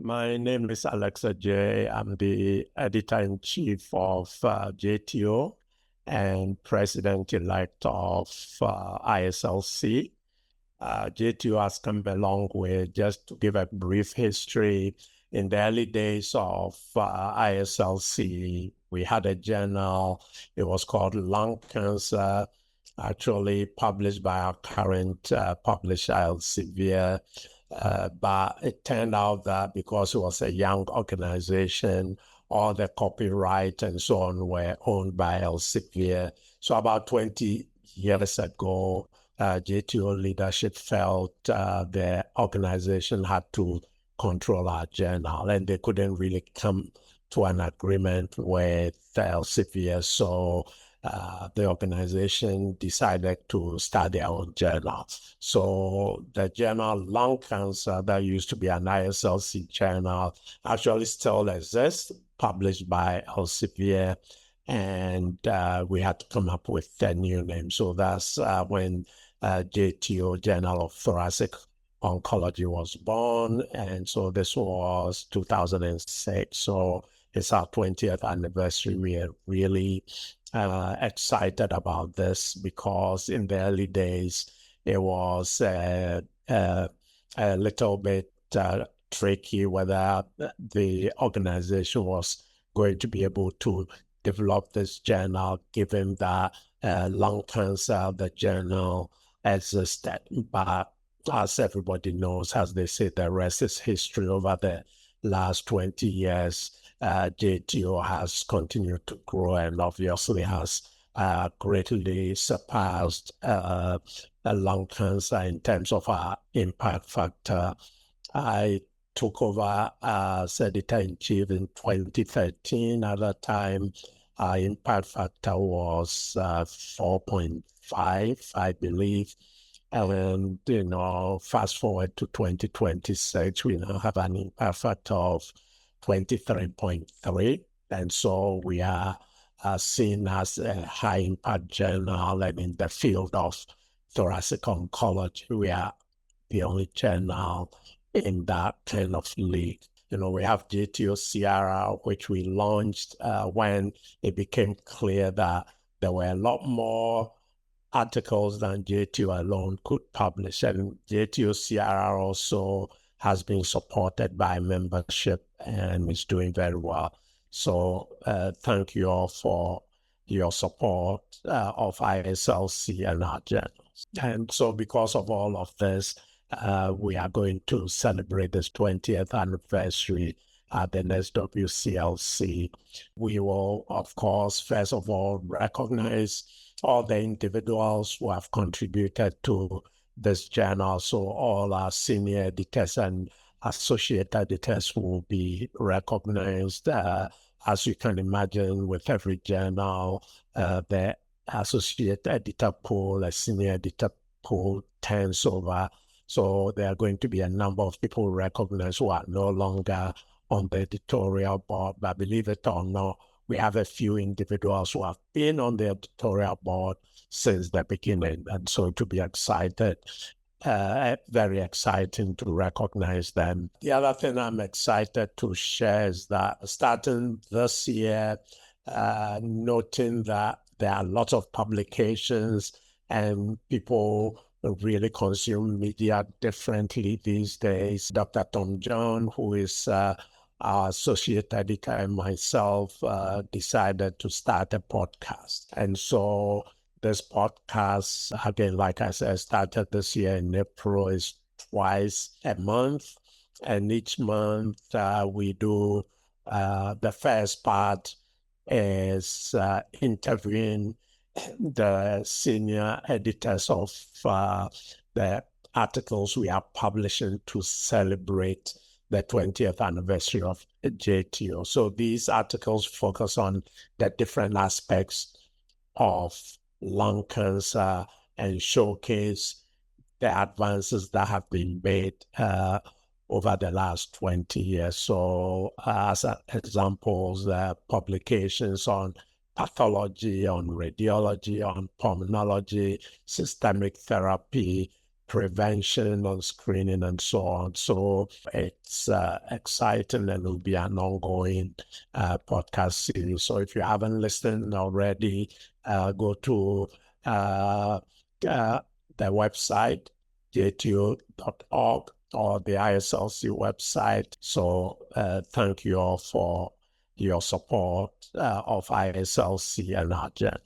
My name is Adjei. I'm the editor-in-chief of JTO and president-elect of IASLC. JTO has come a long way. Just to give a brief history, in the early days of IASLC, we had a journal. It was called Lung Cancer, actually published by our current publisher, Elsevier. But it turned out that because it was a young organization, all the copyright and so on were owned by Elsevier. So about 20 years ago, JTO leadership felt the organization had to control our journal, and they couldn't really come to an agreement with Elsevier. So the organization decided to start their own journal. So the journal Lung Cancer, that used to be an IASLC journal, actually still exists, published by Elsevier, and we had to come up with a new name. So that's when JTO, Journal of Thoracic Oncology, was born. And so this was 2006. So it's our 20th anniversary. We are really excited about this because in the early days, it was a little bit tricky whether the organization was going to be able to develop this journal, given that lung cancer, the journal existed. But as everybody knows, as they say, the rest is history. Over the last 20 years, JTO has continued to grow and obviously has greatly surpassed lung cancer in terms of our impact factor. I took over as editor-in-chief in 2013. At that time, our impact factor was 4.5, I believe. And fast forward to 2026, we now have an impact factor of 23.3. And so we are seen as a high impact journal, and in the field of thoracic oncology, we are the only journal in that kind of league. We have JTO CRR, which we launched when it became clear that there were a lot more articles than JTO alone could publish. And JTO CRR also has been supported by membership and is doing very well. So thank you all for your support of IASLC and our journals. And so because of all of this, we are going to celebrate this 20th anniversary at the next WCLC. We will, of course, first of all, recognize all the individuals who have contributed to this journal. So all our senior editors and associate editors will be recognized. As you can imagine, with every journal, the associate editor pool, a senior editor pool turns over. So there are going to be a number of people recognized who are no longer on the editorial board. But believe it or not, we have a few individuals who have been on the editorial board since the beginning. And so to be excited, very exciting to recognize them. The other thing I'm excited to share is that starting this year, noting that there are lots of publications and people really consume media differently these days. Dr. Tom John, who is our associate editor, and myself decided to start a podcast. And so this podcast, again, like I said, started this year in April, is twice a month. And each month we do, the first part is interviewing the senior editors of the articles we are publishing to celebrate the 20th anniversary of JTO. So these articles focus on the different aspects of lung cancer and showcase the advances that have been made over the last 20 years. So as examples, publications on pathology, on radiology, on pulmonology, systemic therapy, prevention and screening and so on. So it's exciting, and it'll be an ongoing podcast series. So if you haven't listened already, go to the website, jto.org, or the IASLC website. So thank you all for your support of IASLC and Adjei.